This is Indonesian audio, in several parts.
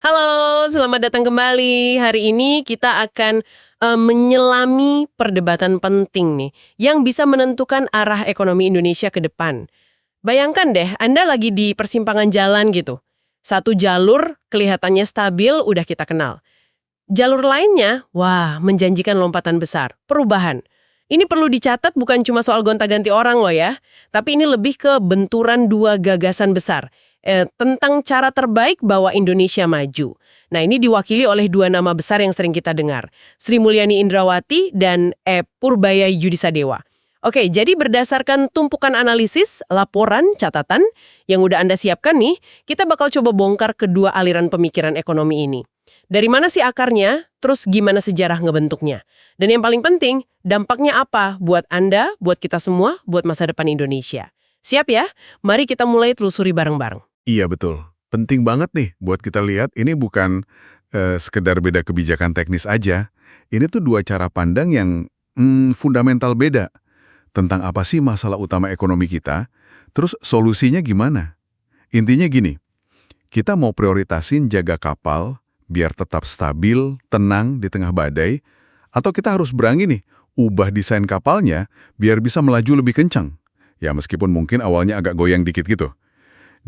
Halo, selamat datang kembali. Hari ini kita akan menyelami perdebatan penting nih, yang bisa menentukan arah ekonomi Indonesia ke depan. Bayangkan deh, Anda lagi di persimpangan jalan gitu. Satu jalur kelihatannya stabil, udah kita kenal. Jalur lainnya, wah, menjanjikan lompatan besar, perubahan. Ini perlu dicatat bukan cuma soal gonta-ganti orang loh ya, tapi ini lebih ke benturan dua gagasan besar tentang cara terbaik bawa Indonesia maju. Nah, ini diwakili oleh dua nama besar yang sering kita dengar, Sri Mulyani Indrawati dan Purbaya Yudisadewa. Oke, jadi berdasarkan tumpukan analisis, laporan, catatan yang udah Anda siapkan nih, kita bakal coba bongkar kedua aliran pemikiran ekonomi ini. Dari mana sih akarnya, terus gimana sejarah ngebentuknya? Dan yang paling penting, dampaknya apa buat Anda, buat kita semua, buat masa depan Indonesia? Siap ya? Mari kita mulai telusuri bareng-bareng. Iya betul. Penting banget nih buat kita lihat ini bukan sekedar beda kebijakan teknis aja. Ini tuh dua cara pandang yang fundamental beda. Tentang apa sih masalah utama ekonomi kita, terus solusinya gimana? Intinya gini, kita mau prioritasin jaga kapal biar tetap stabil, tenang di tengah badai, atau kita harus berani nih, ubah desain kapalnya biar bisa melaju lebih kencang. Ya meskipun mungkin awalnya agak goyang dikit gitu.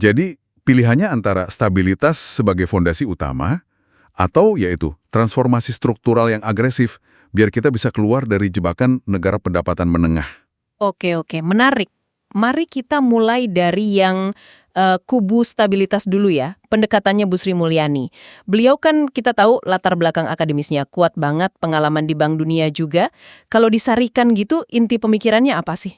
Jadi pilihannya antara stabilitas sebagai fondasi utama, atau yaitu transformasi struktural yang agresif biar kita bisa keluar dari jebakan negara pendapatan menengah. Oke, menarik. Mari kita mulai dari yang kubu stabilitas dulu ya, pendekatannya Bu Sri Mulyani. Beliau kan kita tahu latar belakang akademisnya kuat banget, pengalaman di Bank Dunia juga. Kalau disarikan gitu, inti pemikirannya apa sih?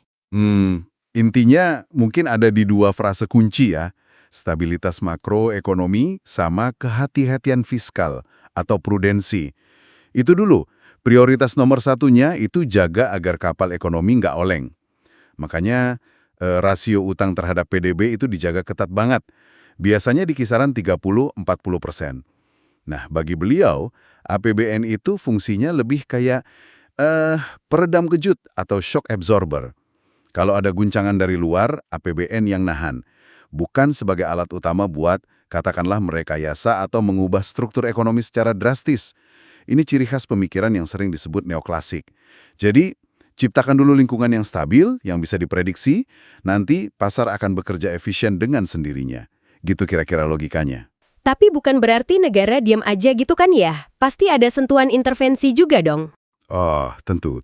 Intinya mungkin ada di dua frase kunci ya, stabilitas makroekonomi sama kehati-hatian fiskal atau prudensi. Itu dulu, prioritas nomor satunya itu jaga agar kapal ekonomi nggak oleng. Makanya rasio utang terhadap PDB itu dijaga ketat banget. Biasanya di kisaran 30-40%. Nah, bagi beliau, APBN itu fungsinya lebih kayak peredam kejut atau shock absorber. Kalau ada guncangan dari luar, APBN yang nahan. Bukan sebagai alat utama buat, katakanlah merekayasa atau mengubah struktur ekonomi secara drastis. Ini ciri khas pemikiran yang sering disebut neoklasik. Jadi, ciptakan dulu lingkungan yang stabil, yang bisa diprediksi, nanti pasar akan bekerja efisien dengan sendirinya. Gitu kira-kira logikanya. Tapi bukan berarti negara diam aja gitu kan ya? Pasti ada sentuhan intervensi juga dong. Oh, tentu.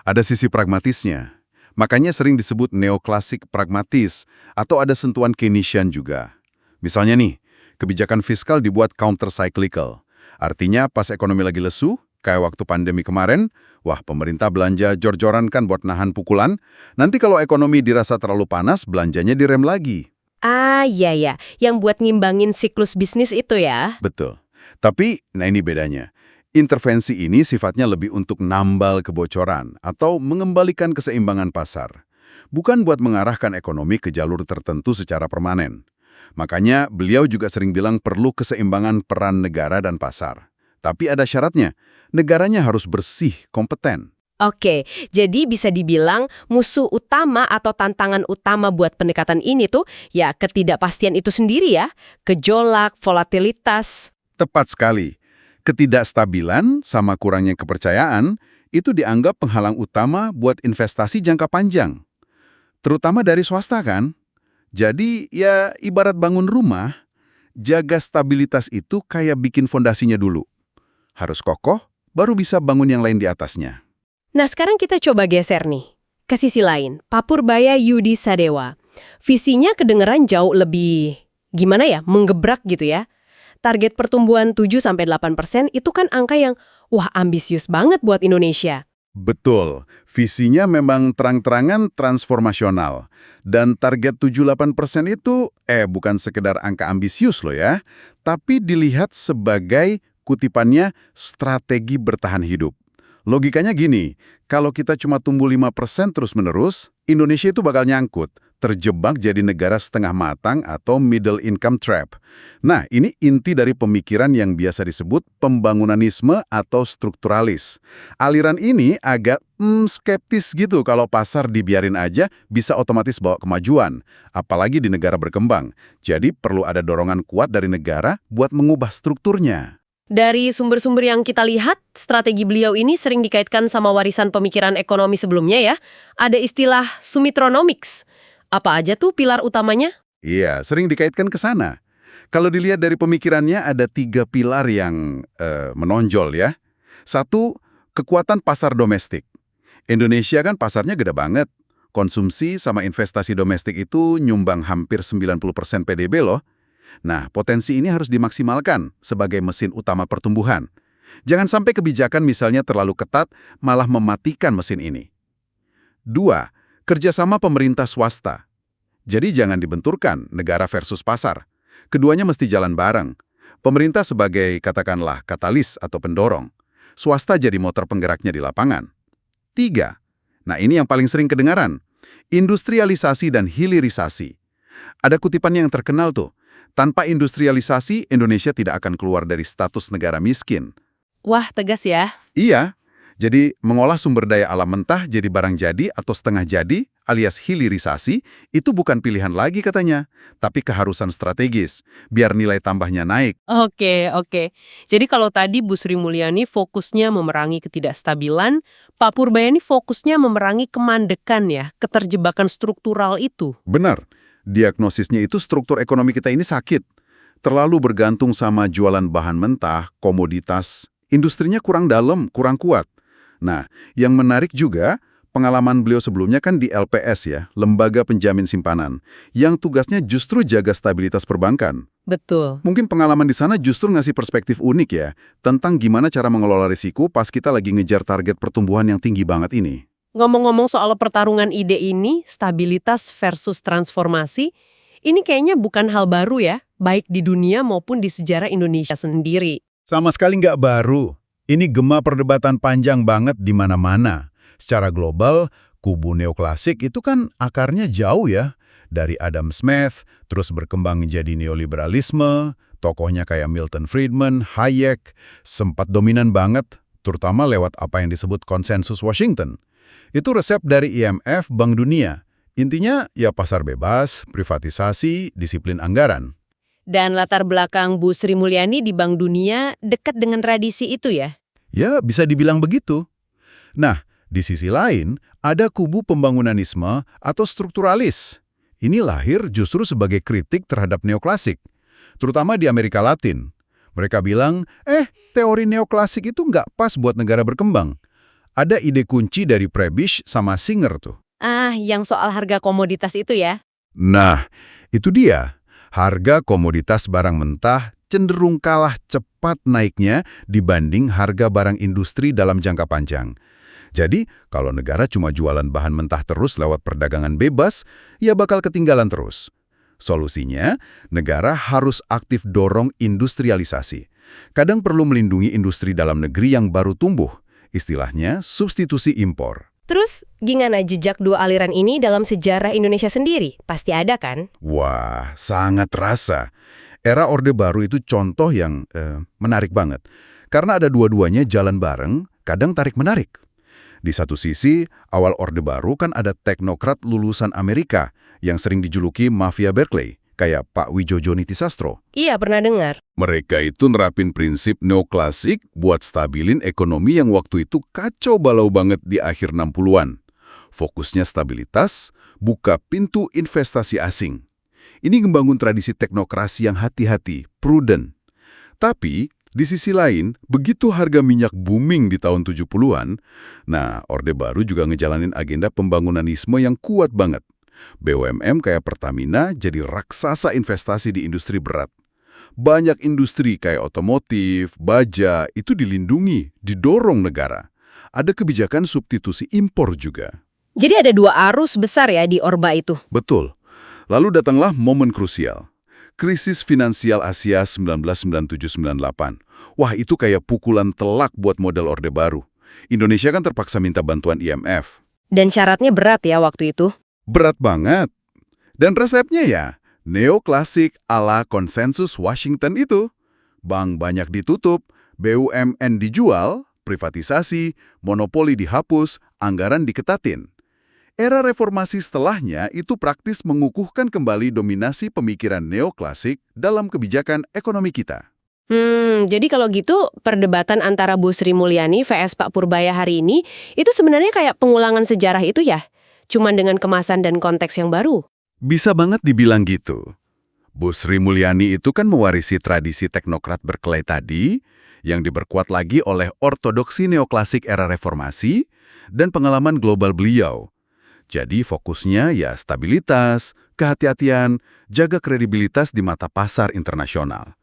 Ada sisi pragmatisnya. Makanya sering disebut neoklasik pragmatis, atau ada sentuhan Keynesian juga. Misalnya nih, kebijakan fiskal dibuat counter-cyclical. Artinya pas ekonomi lagi lesu, kayak waktu pandemi kemarin, wah pemerintah belanja jor-joran kan buat nahan pukulan, nanti kalau ekonomi dirasa terlalu panas, belanjanya direm lagi. Ah, iya. Yang buat ngimbangin siklus bisnis itu ya? Betul. Tapi, nah ini bedanya. Intervensi ini sifatnya lebih untuk nambal kebocoran atau mengembalikan keseimbangan pasar. Bukan buat mengarahkan ekonomi ke jalur tertentu secara permanen. Makanya beliau juga sering bilang perlu keseimbangan peran negara dan pasar. Tapi ada syaratnya, negaranya harus bersih, kompeten. Oke, jadi bisa dibilang musuh utama atau tantangan utama buat pendekatan ini tuh ya ketidakpastian itu sendiri ya, gejolak, volatilitas. Tepat sekali. Ketidakstabilan sama kurangnya kepercayaan itu dianggap penghalang utama buat investasi jangka panjang. Terutama dari swasta kan? Jadi ya ibarat bangun rumah, jaga stabilitas itu kayak bikin fondasinya dulu. Harus kokoh, baru bisa bangun yang lain di atasnya. Nah sekarang kita coba geser nih, ke sisi lain, Pak Purbaya Yudisadewa. Visinya kedengeran jauh lebih, gimana ya, menggebrak gitu ya. Target pertumbuhan 7-8% itu kan angka yang, wah ambisius banget buat Indonesia. Betul, visinya memang terang-terangan transformasional. Dan target 7-8% itu, bukan sekedar angka ambisius loh ya, tapi dilihat sebagai kutipannya strategi bertahan hidup. Logikanya gini, kalau kita cuma tumbuh 5% terus-menerus, Indonesia itu bakal nyangkut, terjebak jadi negara setengah matang atau middle income trap. Nah, ini inti dari pemikiran yang biasa disebut pembangunanisme atau strukturalis. Aliran ini agak skeptis gitu kalau pasar dibiarin aja bisa otomatis bawa kemajuan, apalagi di negara berkembang. Jadi perlu ada dorongan kuat dari negara buat mengubah strukturnya. Dari sumber-sumber yang kita lihat, strategi beliau ini sering dikaitkan sama warisan pemikiran ekonomi sebelumnya ya. Ada istilah Sumitronomics. Apa aja tuh pilar utamanya? Iya, sering dikaitkan ke sana. Kalau dilihat dari pemikirannya ada 3 pilar yang menonjol ya. 1, kekuatan pasar domestik. Indonesia kan pasarnya gede banget. Konsumsi sama investasi domestik itu nyumbang hampir 90% PDB loh. Nah, potensi ini harus dimaksimalkan sebagai mesin utama pertumbuhan. Jangan sampai kebijakan misalnya terlalu ketat malah mematikan mesin ini. 2, kerjasama pemerintah swasta. Jadi jangan dibenturkan negara versus pasar. Keduanya mesti jalan bareng. Pemerintah sebagai katakanlah katalis atau pendorong. Swasta jadi motor penggeraknya di lapangan. 3, nah ini yang paling sering kedengaran. Industrialisasi dan hilirisasi. Ada kutipan yang terkenal tuh. Tanpa industrialisasi, Indonesia tidak akan keluar dari status negara miskin. Wah, tegas ya. Iya, jadi mengolah sumber daya alam mentah jadi barang jadi atau setengah jadi, alias hilirisasi, itu bukan pilihan lagi katanya, tapi keharusan strategis, biar nilai tambahnya naik. Oke. Jadi kalau tadi Bu Sri Mulyani fokusnya memerangi ketidakstabilan, Pak Purbayani fokusnya memerangi kemandekan ya, keterjebakan struktural itu. Benar, diagnosisnya itu struktur ekonomi kita ini sakit. Terlalu bergantung sama jualan bahan mentah, komoditas, industrinya kurang dalam, kurang kuat. Nah, yang menarik juga, pengalaman beliau sebelumnya kan di LPS ya, Lembaga Penjamin Simpanan, yang tugasnya justru jaga stabilitas perbankan. Betul. Mungkin pengalaman di sana justru ngasih perspektif unik ya, tentang gimana cara mengelola risiko pas kita lagi ngejar target pertumbuhan yang tinggi banget ini. Ngomong-ngomong soal pertarungan ide ini, stabilitas versus transformasi, ini kayaknya bukan hal baru ya, baik di dunia maupun di sejarah Indonesia sendiri. Sama sekali nggak baru. Ini gema perdebatan panjang banget di mana-mana. Secara global, kubu neoklasik itu kan akarnya jauh ya. Dari Adam Smith, terus berkembang menjadi neoliberalisme, tokohnya kayak Milton Friedman, Hayek, sempat dominan banget, terutama lewat apa yang disebut konsensus Washington. Itu resep dari IMF, Bank Dunia. Intinya ya pasar bebas, privatisasi, disiplin anggaran. Dan latar belakang Bu Sri Mulyani di Bank Dunia dekat dengan tradisi itu ya? Ya, bisa dibilang begitu. Nah, di sisi lain, ada kubu pembangunanisme atau strukturalis. Ini lahir justru sebagai kritik terhadap neoklasik, terutama di Amerika Latin. Mereka bilang, teori neoklasik itu nggak pas buat negara berkembang. Ada ide kunci dari Prebisch sama Singer tuh. Yang soal harga komoditas itu ya? Nah, itu dia. Harga komoditas barang mentah cenderung kalah cepat naiknya dibanding harga barang industri dalam jangka panjang. Jadi, kalau negara cuma jualan bahan mentah terus lewat perdagangan bebas, ya bakal ketinggalan terus. Solusinya, negara harus aktif dorong industrialisasi. Kadang perlu melindungi industri dalam negeri yang baru tumbuh. Istilahnya, substitusi impor. Terus, gimana jejak dua aliran ini dalam sejarah Indonesia sendiri? Pasti ada kan? Wah, sangat terasa. Era Orde Baru itu contoh yang menarik banget. Karena ada dua-duanya jalan bareng, kadang tarik-menarik. Di satu sisi, awal Orde Baru kan ada teknokrat lulusan Amerika yang sering dijuluki mafia Berkeley, kayak Pak Widjojo Nitisastro. Iya, pernah dengar. Mereka itu nerapin prinsip neoklasik buat stabilin ekonomi yang waktu itu kacau balau banget di akhir 60-an. Fokusnya stabilitas, buka pintu investasi asing. Ini membangun tradisi teknokrasi yang hati-hati, prudent. Tapi, di sisi lain, begitu harga minyak booming di tahun 70-an, nah, Orde Baru juga ngejalanin agenda pembangunanisme yang kuat banget. BUMN kayak Pertamina jadi raksasa investasi di industri berat. Banyak industri kayak otomotif, baja, itu dilindungi, didorong negara. Ada kebijakan substitusi impor juga. Jadi ada dua arus besar ya di Orba itu? Betul. Lalu datanglah momen krusial. Krisis finansial Asia 1997-98. Wah, itu kayak pukulan telak buat model Orde Baru. Indonesia kan terpaksa minta bantuan IMF. Dan syaratnya berat ya waktu itu. Berat banget. Dan resepnya ya, neoklasik ala konsensus Washington itu. Bank banyak ditutup, BUMN dijual, privatisasi, monopoli dihapus, anggaran diketatin. Era reformasi setelahnya itu praktis mengukuhkan kembali dominasi pemikiran neoklasik dalam kebijakan ekonomi kita. Jadi kalau gitu perdebatan antara Bu Sri Mulyani vs Pak Purbaya hari ini itu sebenarnya kayak pengulangan sejarah itu ya? Cuman dengan kemasan dan konteks yang baru? Bisa banget dibilang gitu. Bu Sri Mulyani itu kan mewarisi tradisi teknokrat berkelai tadi, yang diperkuat lagi oleh ortodoksi neoklasik era reformasi dan pengalaman global beliau. Jadi fokusnya ya stabilitas, kehati-hatian, jaga kredibilitas di mata pasar internasional.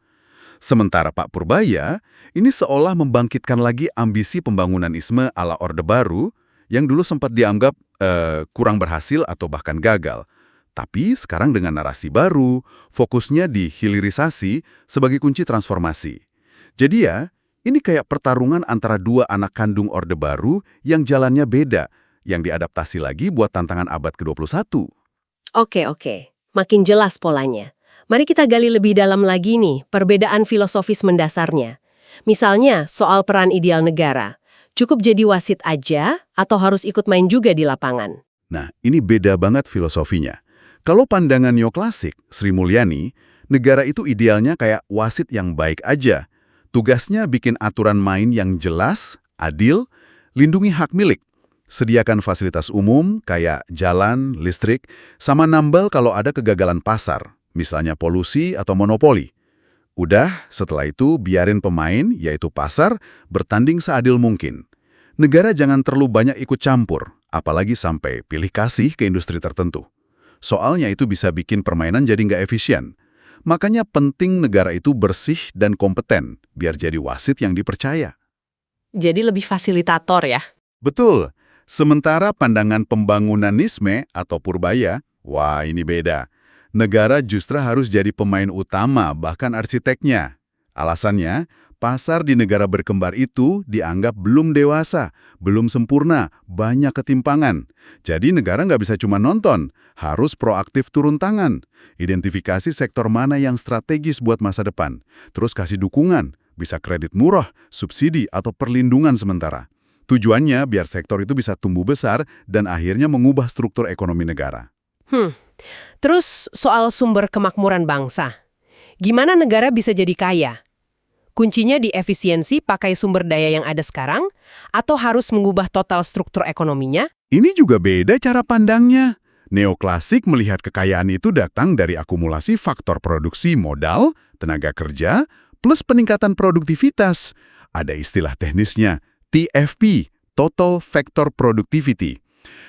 Sementara Pak Purbaya, ini seolah membangkitkan lagi ambisi pembangunanisme ala Orde Baru yang dulu sempat dianggap kurang berhasil atau bahkan gagal. Tapi sekarang dengan narasi baru, fokusnya di hilirisasi sebagai kunci transformasi. Jadi ya, ini kayak pertarungan antara dua anak kandung Orde Baru yang jalannya beda, yang diadaptasi lagi buat tantangan abad ke-21. Oke. Makin jelas polanya. Mari kita gali lebih dalam lagi nih, perbedaan filosofis mendasarnya. Misalnya, soal peran ideal negara. Cukup jadi wasit aja atau harus ikut main juga di lapangan? Nah, ini beda banget filosofinya. Kalau pandangan neoklasik, Sri Mulyani, negara itu idealnya kayak wasit yang baik aja. Tugasnya bikin aturan main yang jelas, adil, lindungi hak milik, sediakan fasilitas umum kayak jalan, listrik, sama nambal kalau ada kegagalan pasar, misalnya polusi atau monopoli. Udah, setelah itu biarin pemain, yaitu pasar, bertanding seadil mungkin. Negara jangan terlalu banyak ikut campur, apalagi sampai pilih kasih ke industri tertentu. Soalnya itu bisa bikin permainan jadi nggak efisien. Makanya penting negara itu bersih dan kompeten, biar jadi wasit yang dipercaya. Jadi lebih fasilitator ya? Betul. Sementara pandangan pembangunanisme atau Purbaya, wah ini beda. Negara justru harus jadi pemain utama, bahkan arsiteknya. Alasannya, pasar di negara berkembar itu dianggap belum dewasa, belum sempurna, banyak ketimpangan. Jadi negara nggak bisa cuma nonton, harus proaktif turun tangan. Identifikasi sektor mana yang strategis buat masa depan, terus kasih dukungan, bisa kredit murah, subsidi, atau perlindungan sementara. Tujuannya biar sektor itu bisa tumbuh besar dan akhirnya mengubah struktur ekonomi negara. Terus soal sumber kemakmuran bangsa. Gimana negara bisa jadi kaya? Kuncinya di efisiensi pakai sumber daya yang ada sekarang, atau harus mengubah total struktur ekonominya? Ini juga beda cara pandangnya. Neoklasik melihat kekayaan itu datang dari akumulasi faktor produksi modal, tenaga kerja, plus peningkatan produktivitas. Ada istilah teknisnya, TFP, Total Factor Productivity.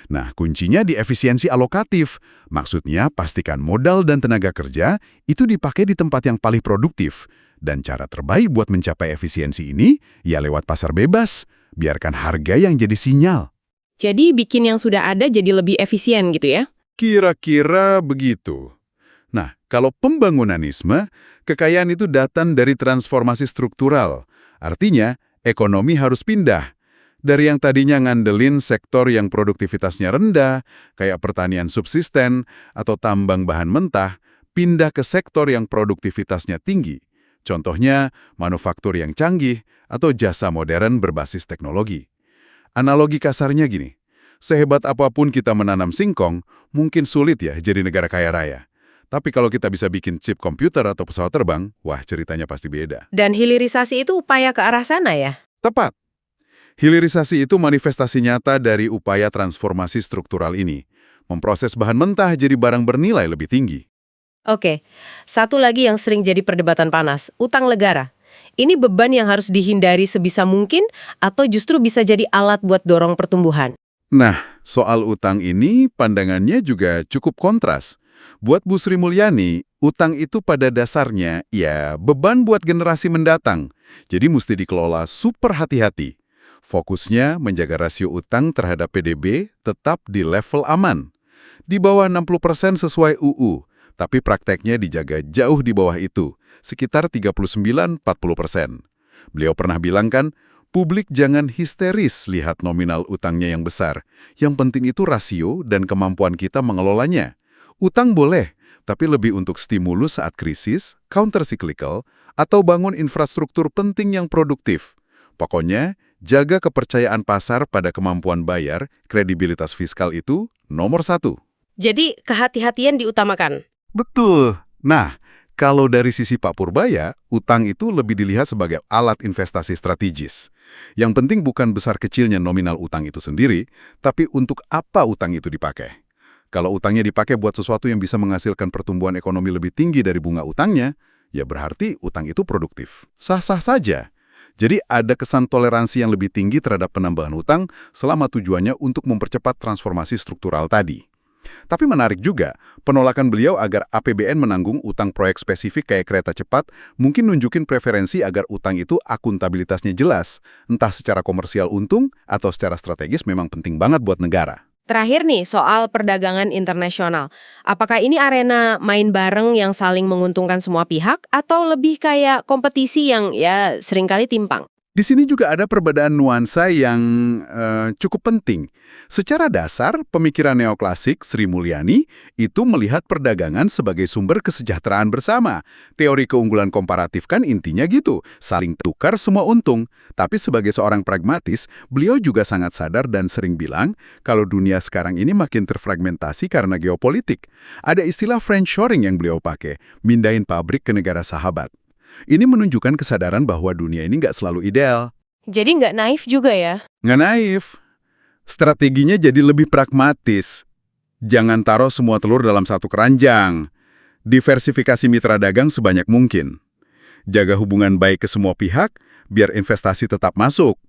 Nah, kuncinya di efisiensi alokatif. Maksudnya, pastikan modal dan tenaga kerja itu dipakai di tempat yang paling produktif. Dan cara terbaik buat mencapai efisiensi ini, ya lewat pasar bebas. Biarkan harga yang jadi sinyal. Jadi bikin yang sudah ada jadi lebih efisien gitu ya? Kira-kira begitu. Nah, kalau pembangunanisme, kekayaan itu datang dari transformasi struktural. Artinya, ekonomi harus pindah. Dari yang tadinya ngandelin sektor yang produktivitasnya rendah, kayak pertanian subsisten atau tambang bahan mentah, pindah ke sektor yang produktivitasnya tinggi. Contohnya, manufaktur yang canggih atau jasa modern berbasis teknologi. Analogi kasarnya gini, sehebat apapun kita menanam singkong, mungkin sulit ya jadi negara kaya raya. Tapi kalau kita bisa bikin chip komputer atau pesawat terbang, wah ceritanya pasti beda. Dan hilirisasi itu upaya ke arah sana ya? Tepat. Hilirisasi itu manifestasi nyata dari upaya transformasi struktural ini. Memproses bahan mentah jadi barang bernilai lebih tinggi. Oke, satu lagi yang sering jadi perdebatan panas, utang negara. Ini beban yang harus dihindari sebisa mungkin atau justru bisa jadi alat buat dorong pertumbuhan? Nah, soal utang ini pandangannya juga cukup kontras. Buat Bu Sri Mulyani, utang itu pada dasarnya ya beban buat generasi mendatang. Jadi mesti dikelola super hati-hati. Fokusnya menjaga rasio utang terhadap PDB tetap di level aman. Di bawah 60% sesuai UU, tapi prakteknya dijaga jauh di bawah itu, sekitar 39-40%. Beliau pernah bilang kan, Publik jangan histeris lihat nominal utangnya yang besar. Yang penting itu rasio dan kemampuan kita mengelolanya. Utang boleh, tapi lebih untuk stimulus saat krisis, counter-cyclical, atau bangun infrastruktur penting yang produktif. Pokoknya, jaga kepercayaan pasar pada kemampuan bayar, kredibilitas fiskal itu nomor 1. Jadi kehati-hatian diutamakan. Betul. Nah, kalau dari sisi Pak Purbaya, utang itu lebih dilihat sebagai alat investasi strategis. Yang penting bukan besar kecilnya nominal utang itu sendiri, tapi untuk apa utang itu dipakai. Kalau utangnya dipakai buat sesuatu yang bisa menghasilkan pertumbuhan ekonomi lebih tinggi dari bunga utangnya, ya berarti utang itu produktif. Sah-sah saja. Jadi ada kesan toleransi yang lebih tinggi terhadap penambahan utang selama tujuannya untuk mempercepat transformasi struktural tadi. Tapi menarik juga, penolakan beliau agar APBN menanggung utang proyek spesifik kayak kereta cepat mungkin nunjukin preferensi agar utang itu akuntabilitasnya jelas, entah secara komersial untung atau secara strategis memang penting banget buat negara. Terakhir nih, soal perdagangan internasional. Apakah ini arena main bareng yang saling menguntungkan semua pihak atau lebih kayak kompetisi yang ya seringkali timpang? Di sini juga ada perbedaan nuansa yang cukup penting. Secara dasar, pemikiran neoklasik Sri Mulyani itu melihat perdagangan sebagai sumber kesejahteraan bersama. Teori keunggulan komparatif kan intinya gitu, saling tukar semua untung. Tapi sebagai seorang pragmatis, beliau juga sangat sadar dan sering bilang kalau dunia sekarang ini makin terfragmentasi karena geopolitik. Ada istilah friendshoring yang beliau pakai, mindahin pabrik ke negara sahabat. Ini menunjukkan kesadaran bahwa dunia ini nggak selalu ideal. Jadi nggak naif juga ya? Nggak naif. Strateginya jadi lebih pragmatis. Jangan taruh semua telur dalam satu keranjang. Diversifikasi mitra dagang sebanyak mungkin. Jaga hubungan baik ke semua pihak, biar investasi tetap masuk.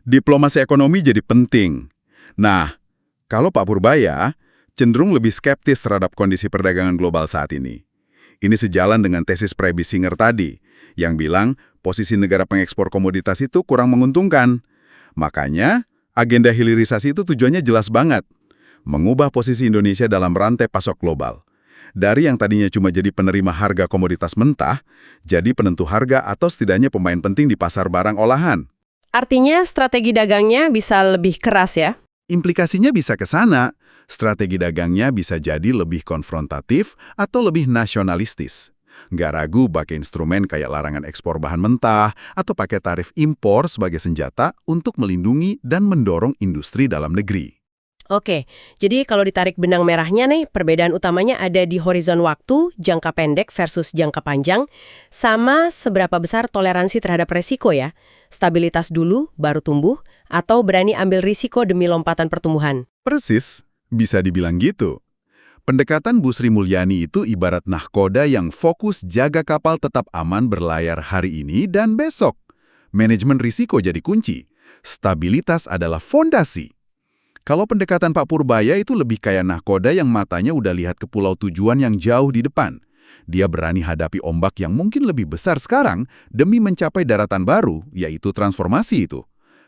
Diplomasi ekonomi jadi penting. Nah, kalau Pak Purbaya cenderung lebih skeptis terhadap kondisi perdagangan global saat ini. Ini sejalan dengan tesis Prebi Singer tadi, yang bilang posisi negara pengekspor komoditas itu kurang menguntungkan. Makanya, agenda hilirisasi itu tujuannya jelas banget. Mengubah posisi Indonesia dalam rantai pasok global. Dari yang tadinya cuma jadi penerima harga komoditas mentah, jadi penentu harga atau setidaknya pemain penting di pasar barang olahan. Artinya strategi dagangnya bisa lebih keras ya? Implikasinya bisa ke sana. Strategi dagangnya bisa jadi lebih konfrontatif atau lebih nasionalistis. Nggak ragu pakai instrumen kayak larangan ekspor bahan mentah atau pakai tarif impor sebagai senjata untuk melindungi dan mendorong industri dalam negeri. Oke, jadi kalau ditarik benang merahnya nih, perbedaan utamanya ada di horizon waktu, jangka pendek versus jangka panjang, sama seberapa besar toleransi terhadap resiko ya. Stabilitas dulu, baru tumbuh, atau berani ambil risiko demi lompatan pertumbuhan. Persis, bisa dibilang gitu. Pendekatan Bu Sri Mulyani itu ibarat nahkoda yang fokus jaga kapal tetap aman berlayar hari ini dan besok. Manajemen risiko jadi kunci. Stabilitas adalah fondasi. Kalau pendekatan Pak Purbaya itu lebih kayak nahkoda yang matanya udah lihat ke pulau tujuan yang jauh di depan. Dia berani hadapi ombak yang mungkin lebih besar sekarang demi mencapai daratan baru, yaitu transformasi itu.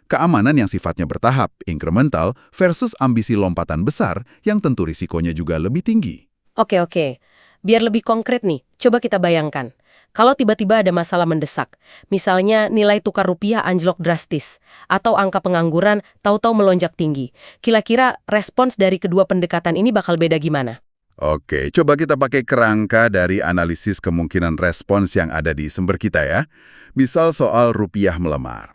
Keamanan yang sifatnya bertahap, incremental, versus ambisi lompatan besar yang tentu risikonya juga lebih tinggi. Oke. Biar lebih konkret nih, coba kita bayangkan. Kalau tiba-tiba ada masalah mendesak, misalnya nilai tukar rupiah anjlok drastis, atau angka pengangguran tahu-tahu melonjak tinggi, kira-kira respons dari kedua pendekatan ini bakal beda gimana? Oke, coba kita pakai kerangka dari analisis kemungkinan respons yang ada di sumber kita ya. Misal soal rupiah melemah.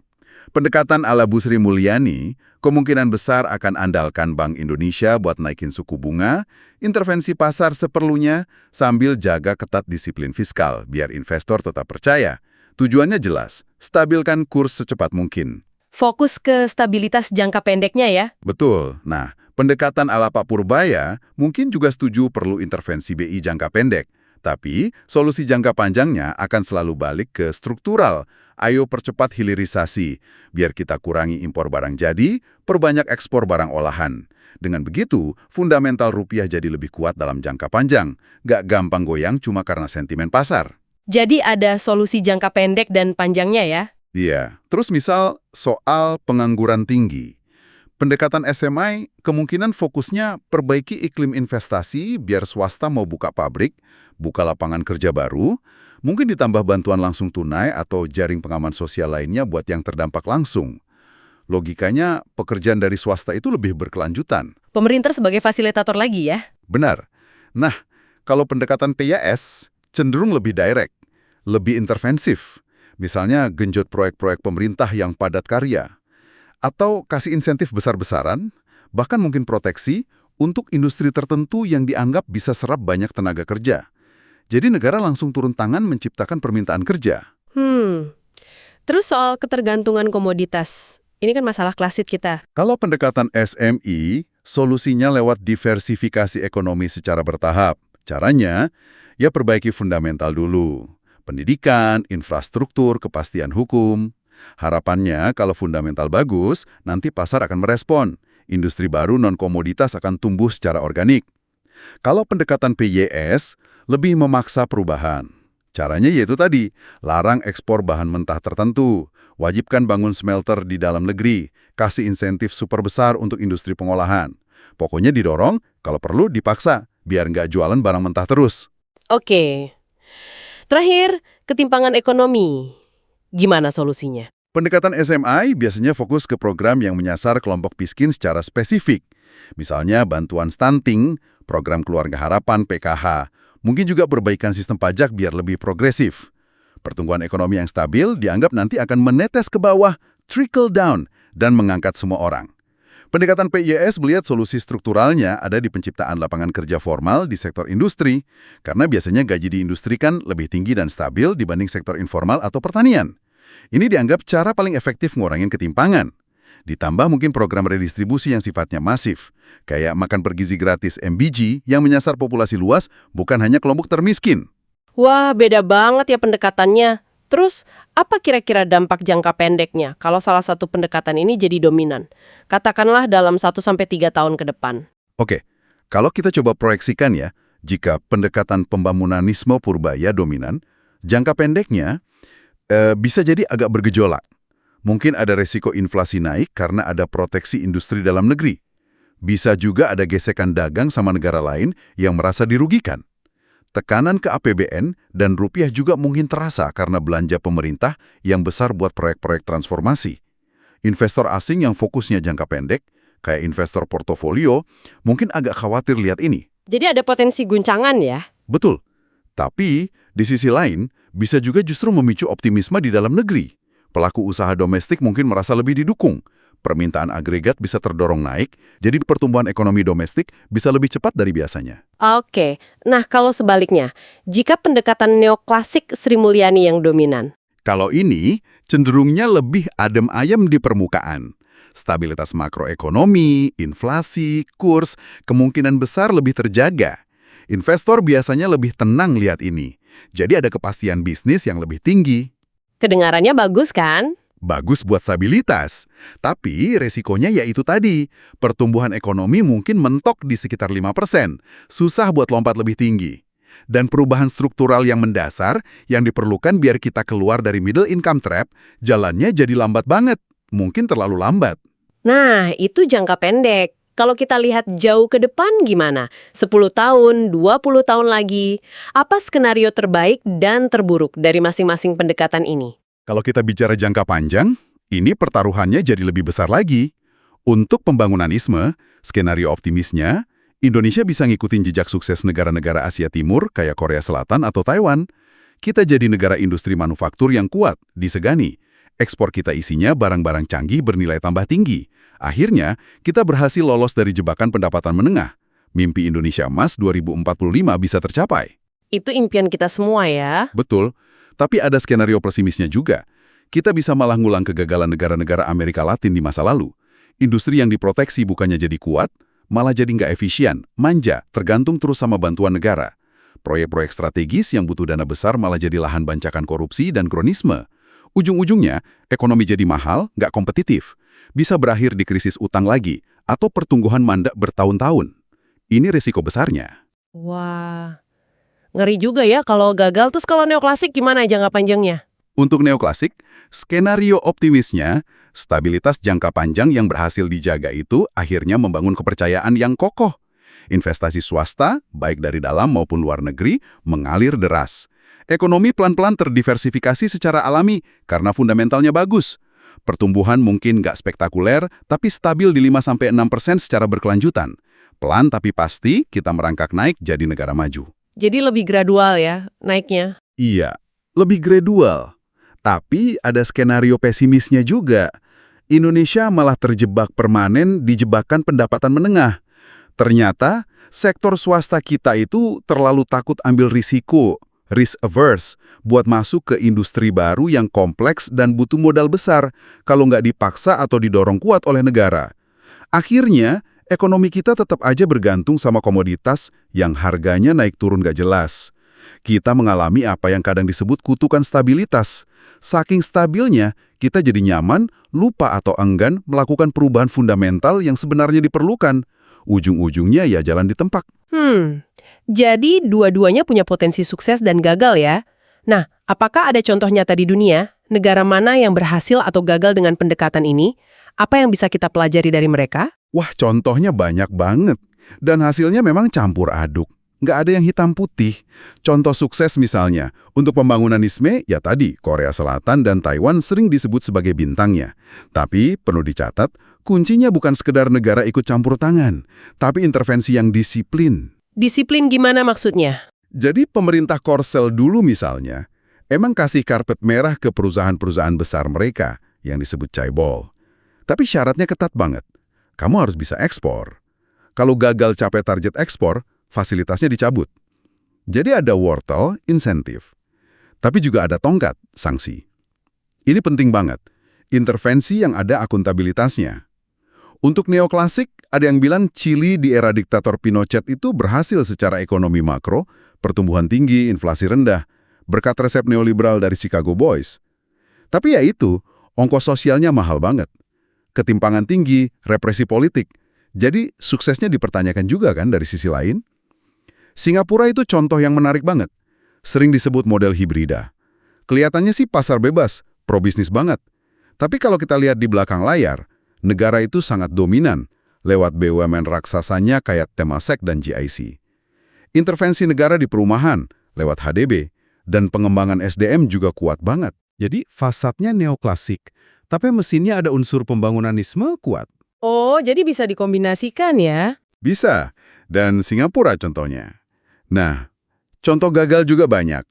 Pendekatan ala Bu Sri Mulyani kemungkinan besar akan andalkan Bank Indonesia buat naikin suku bunga, intervensi pasar seperlunya, sambil jaga ketat disiplin fiskal biar investor tetap percaya. Tujuannya jelas, stabilkan kurs secepat mungkin. Fokus ke stabilitas jangka pendeknya ya? Betul. Nah, pendekatan ala Pak Purbaya mungkin juga setuju perlu intervensi BI jangka pendek. Tapi, solusi jangka panjangnya akan selalu balik ke struktural. Ayo percepat hilirisasi, biar kita kurangi impor barang jadi, perbanyak ekspor barang olahan. Dengan begitu, fundamental rupiah jadi lebih kuat dalam jangka panjang. Nggak gampang goyang cuma karena sentimen pasar. Jadi ada solusi jangka pendek dan panjangnya ya? Iya. Terus misal soal pengangguran tinggi. Pendekatan SMI kemungkinan fokusnya perbaiki iklim investasi biar swasta mau buka pabrik, buka lapangan kerja baru, mungkin ditambah bantuan langsung tunai atau jaring pengaman sosial lainnya buat yang terdampak langsung. Logikanya, pekerjaan dari swasta itu lebih berkelanjutan. Pemerintah sebagai fasilitator lagi ya? Benar. Nah, kalau pendekatan PYS cenderung lebih direct, lebih intervensif. Misalnya genjot proyek-proyek pemerintah yang padat karya. Atau kasih insentif besar-besaran, bahkan mungkin proteksi untuk industri tertentu yang dianggap bisa serap banyak tenaga kerja. Jadi negara langsung turun tangan menciptakan permintaan kerja. Terus soal ketergantungan komoditas, ini kan masalah klasik kita. Kalau pendekatan SMI, solusinya lewat diversifikasi ekonomi secara bertahap. Caranya, ya perbaiki fundamental dulu. Pendidikan, infrastruktur, kepastian hukum. Harapannya kalau fundamental bagus, nanti pasar akan merespon. Industri baru non-komoditas akan tumbuh secara organik. Kalau pendekatan PYS, lebih memaksa perubahan. Caranya yaitu tadi, larang ekspor bahan mentah tertentu, wajibkan bangun smelter di dalam negeri, kasih insentif super besar untuk industri pengolahan. Pokoknya didorong, kalau perlu dipaksa, biar nggak jualan barang mentah terus. Oke. Terakhir, ketimpangan ekonomi. Gimana solusinya? Pendekatan SMI biasanya fokus ke program yang menyasar kelompok miskin secara spesifik. Misalnya bantuan stunting, program keluarga harapan PKH, mungkin juga perbaikan sistem pajak biar lebih progresif. Pertumbuhan ekonomi yang stabil dianggap nanti akan menetes ke bawah, trickle down, dan mengangkat semua orang. Pendekatan PYS melihat solusi strukturalnya ada di penciptaan lapangan kerja formal di sektor industri, karena biasanya gaji di industri kan lebih tinggi dan stabil dibanding sektor informal atau pertanian. Ini dianggap cara paling efektif ngurangin ketimpangan. Ditambah mungkin program redistribusi yang sifatnya masif, kayak makan bergizi gratis MBG yang menyasar populasi luas, bukan hanya kelompok termiskin. Wah, beda banget ya pendekatannya. Terus, apa kira-kira dampak jangka pendeknya kalau salah satu pendekatan ini jadi dominan? Katakanlah dalam 1-3 tahun ke depan. Oke, kalau kita coba proyeksikan ya, jika pendekatan pembangunanisme purbaya dominan, jangka pendeknya bisa jadi agak bergejolak. Mungkin ada resiko inflasi naik karena ada proteksi industri dalam negeri. Bisa juga ada gesekan dagang sama negara lain yang merasa dirugikan. Tekanan ke APBN dan rupiah juga mungkin terasa karena belanja pemerintah yang besar buat proyek-proyek transformasi. Investor asing yang fokusnya jangka pendek, kayak investor portofolio, mungkin agak khawatir lihat ini. Jadi ada potensi guncangan ya? Betul. Tapi, di sisi lain, bisa juga justru memicu optimisme di dalam negeri. Pelaku usaha domestik mungkin merasa lebih didukung. Permintaan agregat bisa terdorong naik, jadi pertumbuhan ekonomi domestik bisa lebih cepat dari biasanya. Oke. Nah, kalau sebaliknya, jika pendekatan neoklasik Sri Mulyani yang dominan? Kalau ini, cenderungnya lebih adem ayem di permukaan. Stabilitas makroekonomi, inflasi, kurs, kemungkinan besar lebih terjaga. Investor biasanya lebih tenang lihat ini. Jadi ada kepastian bisnis yang lebih tinggi. Kedengarannya bagus kan? Bagus buat stabilitas. Tapi resikonya yaitu tadi, pertumbuhan ekonomi mungkin mentok di sekitar 5%. Susah buat lompat lebih tinggi. Dan perubahan struktural yang mendasar yang diperlukan biar kita keluar dari middle income trap, jalannya jadi lambat banget. Mungkin terlalu lambat. Nah, itu jangka pendek. Kalau kita lihat jauh ke depan gimana? 10 tahun, 20 tahun lagi. Apa skenario terbaik dan terburuk dari masing-masing pendekatan ini? Kalau kita bicara jangka panjang, ini pertaruhannya jadi lebih besar lagi. Untuk pembangunanisme, skenario optimisnya, Indonesia bisa ngikutin jejak sukses negara-negara Asia Timur kayak Korea Selatan atau Taiwan. Kita jadi negara industri manufaktur yang kuat, disegani. Ekspor kita isinya barang-barang canggih bernilai tambah tinggi. Akhirnya, kita berhasil lolos dari jebakan pendapatan menengah. Mimpi Indonesia Emas 2045 bisa tercapai. Itu impian kita semua ya. Betul, tapi ada skenario pesimisnya juga. Kita bisa malah ngulang kegagalan negara-negara Amerika Latin di masa lalu. Industri yang diproteksi bukannya jadi kuat, malah jadi nggak efisien, manja, tergantung terus sama bantuan negara. Proyek-proyek strategis yang butuh dana besar malah jadi lahan bancakan korupsi dan kronisme. Ujung-ujungnya, ekonomi jadi mahal, nggak kompetitif. Bisa berakhir di krisis utang lagi, atau pertumbuhan mandek bertahun-tahun. Ini risiko besarnya. Wah, ngeri juga ya kalau gagal. Terus kalau neoklasik gimana jangka panjangnya? Untuk neoklasik, skenario optimisnya, stabilitas jangka panjang yang berhasil dijaga itu akhirnya membangun kepercayaan yang kokoh. Investasi swasta, baik dari dalam maupun luar negeri, mengalir deras. Ekonomi pelan-pelan terdiversifikasi secara alami karena fundamentalnya bagus. Pertumbuhan mungkin nggak spektakuler, tapi stabil di 5-6% secara berkelanjutan. Pelan tapi pasti kita merangkak naik jadi negara maju. Jadi lebih gradual ya naiknya. Iya, lebih gradual. Tapi ada skenario pesimisnya juga. Indonesia malah terjebak permanen di jebakan pendapatan menengah. Ternyata, sektor swasta kita itu terlalu takut ambil risiko, risk averse, buat masuk ke industri baru yang kompleks dan butuh modal besar kalau nggak dipaksa atau didorong kuat oleh negara. Akhirnya, ekonomi kita tetap aja bergantung sama komoditas yang harganya naik turun nggak jelas. Kita mengalami apa yang kadang disebut kutukan stabilitas. Saking stabilnya, kita jadi nyaman, lupa atau enggan melakukan perubahan fundamental yang sebenarnya diperlukan. Ujung-ujungnya ya jalan ditempak. Jadi dua-duanya punya potensi sukses dan gagal ya. Nah, apakah ada contoh nyata di dunia? Negara mana yang berhasil atau gagal dengan pendekatan ini? Apa yang bisa kita pelajari dari mereka? Wah, contohnya banyak banget. Dan hasilnya memang campur aduk. Nggak ada yang hitam putih. Contoh sukses misalnya, untuk pembangunan ISME, ya tadi, Korea Selatan dan Taiwan sering disebut sebagai bintangnya. Tapi, perlu dicatat, kuncinya bukan sekedar negara ikut campur tangan, tapi intervensi yang disiplin. Disiplin gimana maksudnya? Jadi pemerintah Korsel dulu misalnya, emang kasih karpet merah ke perusahaan-perusahaan besar mereka yang disebut chaebol. Tapi syaratnya ketat banget. Kamu harus bisa ekspor. Kalau gagal capai target ekspor, fasilitasnya dicabut. Jadi ada wortel, insentif. Tapi juga ada tongkat, sanksi. Ini penting banget. Intervensi yang ada akuntabilitasnya. Untuk neoklasik, ada yang bilang Chili di era diktator Pinochet itu berhasil secara ekonomi makro, pertumbuhan tinggi, inflasi rendah, berkat resep neoliberal dari Chicago Boys. Tapi ya itu, ongkos sosialnya mahal banget. Ketimpangan tinggi, represi politik. Jadi suksesnya dipertanyakan juga kan dari sisi lain. Singapura itu contoh yang menarik banget. Sering disebut model hibrida. Kelihatannya sih pasar bebas, pro-bisnis banget. Tapi kalau kita lihat di belakang layar, negara itu sangat dominan lewat BUMN raksasanya kayak Temasek dan GIC. Intervensi negara di perumahan lewat HDB dan pengembangan SDM juga kuat banget. Jadi fasadnya neoklasik, tapi mesinnya ada unsur pembangunanisme kuat. Oh, jadi bisa dikombinasikan ya? Bisa, dan Singapura contohnya. Nah, contoh gagal juga banyak.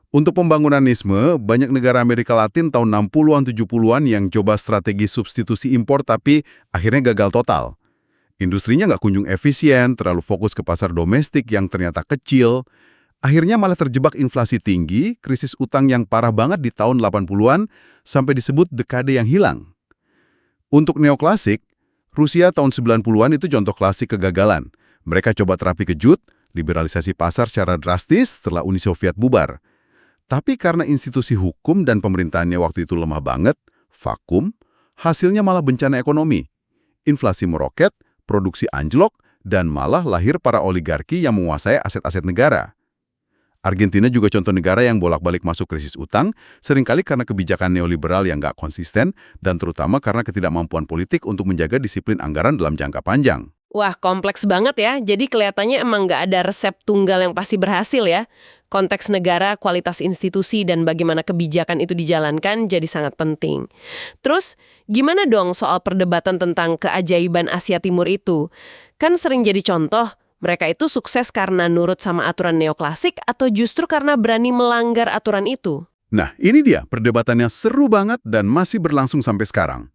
Untuk pembangunanisme, banyak negara Amerika Latin tahun 60-an, 70-an yang coba strategi substitusi impor tapi akhirnya gagal total. Industrinya nggak kunjung efisien, terlalu fokus ke pasar domestik yang ternyata kecil. Akhirnya malah terjebak inflasi tinggi, krisis utang yang parah banget di tahun 80-an, sampai disebut dekade yang hilang. Untuk neoklasik, Rusia tahun 90-an itu contoh klasik kegagalan. Mereka coba terapi kejut, liberalisasi pasar secara drastis setelah Uni Soviet bubar. Tapi karena institusi hukum dan pemerintahannya waktu itu lemah banget, vakum, hasilnya malah bencana ekonomi. Inflasi meroket, produksi anjlok, dan malah lahir para oligarki yang menguasai aset-aset negara. Argentina juga contoh negara yang bolak-balik masuk krisis utang, seringkali karena kebijakan neoliberal yang nggak konsisten, dan terutama karena ketidakmampuan politik untuk menjaga disiplin anggaran dalam jangka panjang. Wah, kompleks banget ya. Jadi kelihatannya emang nggak ada resep tunggal yang pasti berhasil ya. Konteks negara, kualitas institusi, dan bagaimana kebijakan itu dijalankan jadi sangat penting. Terus, gimana dong soal perdebatan tentang keajaiban Asia Timur itu? Kan sering jadi contoh, mereka itu sukses karena nurut sama aturan neoklasik atau justru karena berani melanggar aturan itu? Nah, ini dia perdebatannya seru banget dan masih berlangsung sampai sekarang.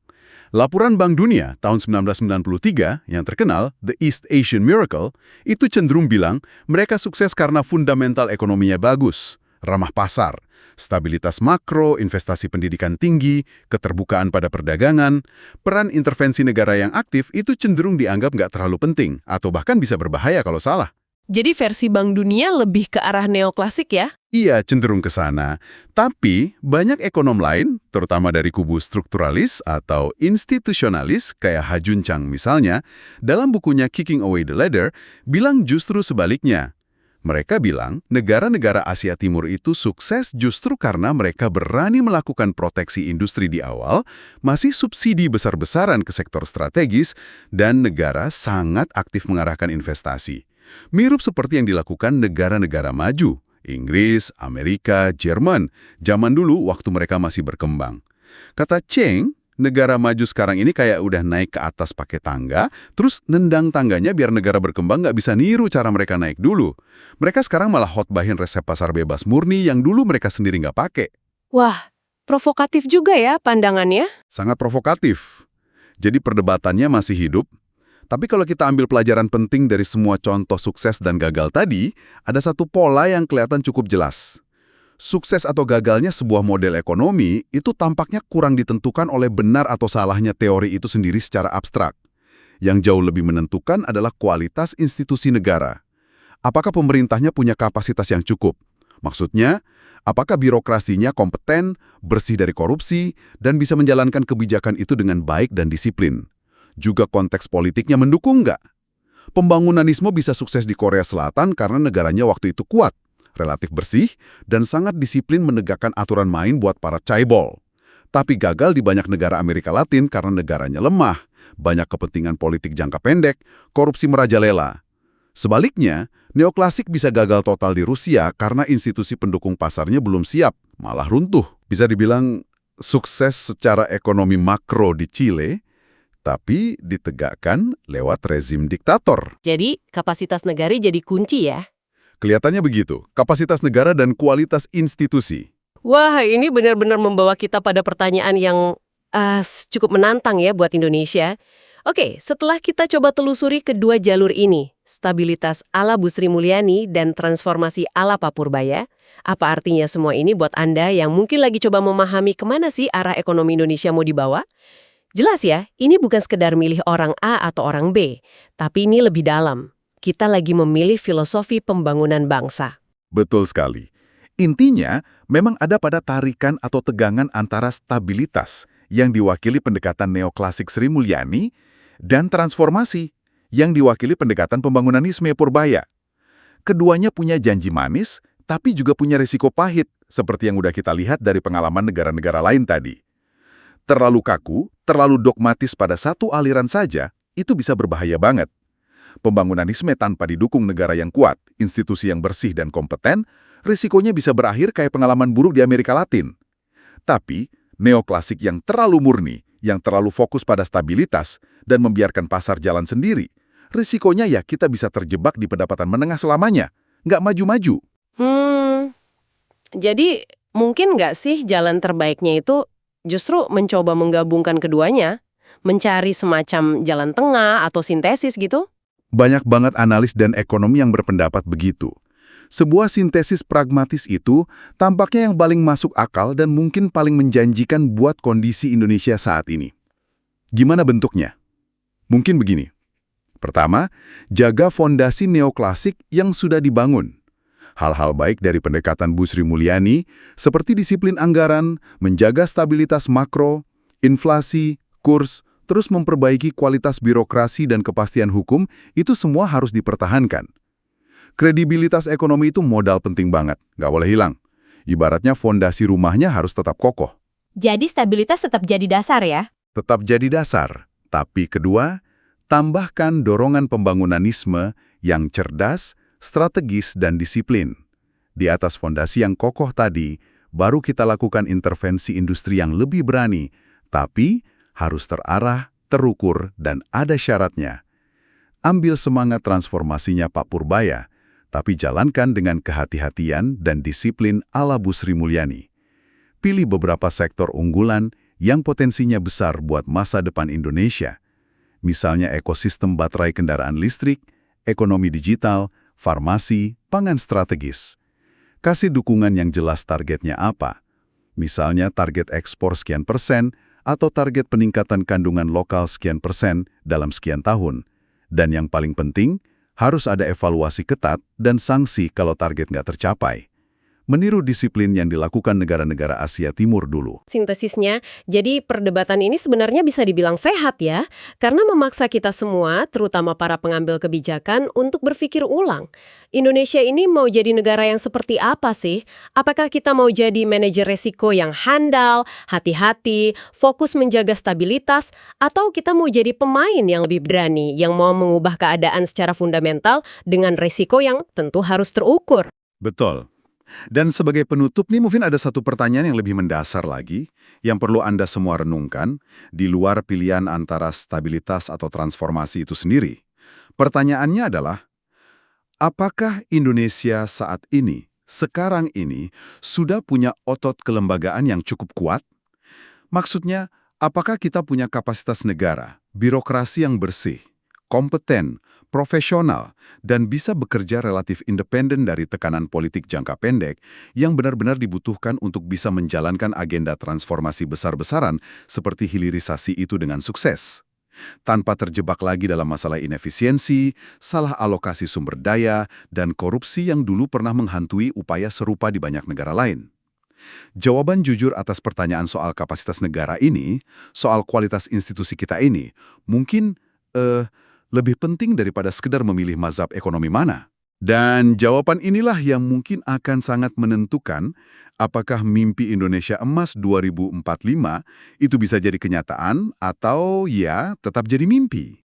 Laporan Bank Dunia tahun 1993 yang terkenal The East Asian Miracle itu cenderung bilang mereka sukses karena fundamental ekonominya bagus, ramah pasar, stabilitas makro, investasi pendidikan tinggi, keterbukaan pada perdagangan, peran intervensi negara yang aktif itu cenderung dianggap nggak terlalu penting atau bahkan bisa berbahaya kalau salah. Jadi versi Bank Dunia lebih ke arah neoklasik ya? Iya, cenderung ke sana. Tapi banyak ekonom lain, terutama dari kubu strukturalis atau institusionalis kayak Ha Jun Chang misalnya, dalam bukunya Kicking Away the Ladder, bilang justru sebaliknya. Mereka bilang negara-negara Asia Timur itu sukses justru karena mereka berani melakukan proteksi industri di awal, masih subsidi besar-besaran ke sektor strategis, dan negara sangat aktif mengarahkan investasi. Mirip seperti yang dilakukan negara-negara maju, Inggris, Amerika, Jerman, zaman dulu waktu mereka masih berkembang. Kata Cheng, negara maju sekarang ini kayak udah naik ke atas pakai tangga, terus nendang tangganya biar negara berkembang nggak bisa niru cara mereka naik dulu. Mereka sekarang malah hotbahin resep pasar bebas murni yang dulu mereka sendiri nggak pakai. Wah, provokatif juga ya pandangannya. Sangat provokatif. Jadi perdebatannya masih hidup. Tapi kalau kita ambil pelajaran penting dari semua contoh sukses dan gagal tadi, ada satu pola yang kelihatan cukup jelas. Sukses atau gagalnya sebuah model ekonomi itu tampaknya kurang ditentukan oleh benar atau salahnya teori itu sendiri secara abstrak. Yang jauh lebih menentukan adalah kualitas institusi negara. Apakah pemerintahnya punya kapasitas yang cukup? Maksudnya, apakah birokrasinya kompeten, bersih dari korupsi, dan bisa menjalankan kebijakan itu dengan baik dan disiplin? Juga konteks politiknya mendukung nggak? Pembangunanisme bisa sukses di Korea Selatan karena negaranya waktu itu kuat, relatif bersih, dan sangat disiplin menegakkan aturan main buat para chaebol. Tapi gagal di banyak negara Amerika Latin karena negaranya lemah, banyak kepentingan politik jangka pendek, korupsi merajalela. Sebaliknya, neoklasik bisa gagal total di Rusia karena institusi pendukung pasarnya belum siap, malah runtuh. Bisa dibilang sukses secara ekonomi makro di Chile, tapi ditegakkan lewat rezim diktator. Jadi, kapasitas negara jadi kunci ya. Kelihatannya begitu, kapasitas negara dan kualitas institusi. Wah, ini benar-benar membawa kita pada pertanyaan yang cukup menantang ya buat Indonesia. Oke, setelah kita coba telusuri kedua jalur ini, stabilitas ala Bu Sri Mulyani dan transformasi ala Pak Purbaya, apa artinya semua ini buat Anda yang mungkin lagi coba memahami kemana sih arah ekonomi Indonesia mau dibawa? Jelas ya, ini bukan sekedar milih orang A atau orang B, tapi ini lebih dalam. Kita lagi memilih filosofi pembangunan bangsa. Betul sekali. Intinya, memang ada pada tarikan atau tegangan antara stabilitas yang diwakili pendekatan neoklasik Sri Mulyani dan transformasi yang diwakili pendekatan pembangunanisme Purbaya. Keduanya punya janji manis, tapi juga punya risiko pahit, seperti yang udah kita lihat dari pengalaman negara-negara lain tadi. Terlalu kaku, terlalu dogmatis pada satu aliran saja, itu bisa berbahaya banget. Pembangunanisme tanpa didukung negara yang kuat, institusi yang bersih dan kompeten, risikonya bisa berakhir kayak pengalaman buruk di Amerika Latin. Tapi, neoklasik yang terlalu murni, yang terlalu fokus pada stabilitas, dan membiarkan pasar jalan sendiri, risikonya ya kita bisa terjebak di pendapatan menengah selamanya, nggak maju-maju. Jadi mungkin nggak sih jalan terbaiknya itu justru mencoba menggabungkan keduanya, mencari semacam jalan tengah atau sintesis gitu? Banyak banget analis dan ekonomi yang berpendapat begitu. Sebuah sintesis pragmatis itu tampaknya yang paling masuk akal dan mungkin paling menjanjikan buat kondisi Indonesia saat ini. Gimana bentuknya? Mungkin begini. Pertama, jaga fondasi neoklasik yang sudah dibangun. Hal-hal baik dari pendekatan Bu Sri Mulyani, seperti disiplin anggaran, menjaga stabilitas makro, inflasi, kurs, terus memperbaiki kualitas birokrasi dan kepastian hukum, itu semua harus dipertahankan. Kredibilitas ekonomi itu modal penting banget, nggak boleh hilang. Ibaratnya fondasi rumahnya harus tetap kokoh. Jadi stabilitas tetap jadi dasar ya? Tetap jadi dasar. Tapi kedua, tambahkan dorongan pembangunanisme yang cerdas, strategis, dan disiplin. Di atas fondasi yang kokoh tadi, baru kita lakukan intervensi industri yang lebih berani, tapi harus terarah, terukur, dan ada syaratnya. Ambil semangat transformasinya Pak Purbaya, tapi jalankan dengan kehati-hatian dan disiplin ala Bu Sri Mulyani. Pilih beberapa sektor unggulan yang potensinya besar buat masa depan Indonesia. Misalnya ekosistem baterai kendaraan listrik, ekonomi digital, farmasi, pangan strategis. Kasih dukungan yang jelas targetnya apa. Misalnya target ekspor sekian persen, atau target peningkatan kandungan lokal sekian persen dalam sekian tahun. Dan yang paling penting, harus ada evaluasi ketat dan sanksi kalau target nggak tercapai. Meniru disiplin yang dilakukan negara-negara Asia Timur dulu. Sintesisnya, jadi perdebatan ini sebenarnya bisa dibilang sehat ya, karena memaksa kita semua, terutama para pengambil kebijakan, untuk berpikir ulang. Indonesia ini mau jadi negara yang seperti apa sih? Apakah kita mau jadi manajer resiko yang handal, hati-hati, fokus menjaga stabilitas, atau kita mau jadi pemain yang lebih berani, yang mau mengubah keadaan secara fundamental dengan resiko yang tentu harus terukur? Betul. Dan sebagai penutup nih mungkin ada satu pertanyaan yang lebih mendasar lagi yang perlu Anda semua renungkan di luar pilihan antara stabilitas atau transformasi itu sendiri. Pertanyaannya adalah, apakah Indonesia saat ini, sekarang ini, sudah punya otot kelembagaan yang cukup kuat? Maksudnya, apakah kita punya kapasitas negara, birokrasi yang bersih, kompeten, profesional, dan bisa bekerja relatif independen dari tekanan politik jangka pendek yang benar-benar dibutuhkan untuk bisa menjalankan agenda transformasi besar-besaran seperti hilirisasi itu dengan sukses? Tanpa terjebak lagi dalam masalah inefisiensi, salah alokasi sumber daya, dan korupsi yang dulu pernah menghantui upaya serupa di banyak negara lain. Jawaban jujur atas pertanyaan soal kapasitas negara ini, soal kualitas institusi kita ini, mungkin lebih penting daripada sekedar memilih mazhab ekonomi mana. Dan jawaban inilah yang mungkin akan sangat menentukan apakah mimpi Indonesia Emas 2045 itu bisa jadi kenyataan atau ya tetap jadi mimpi.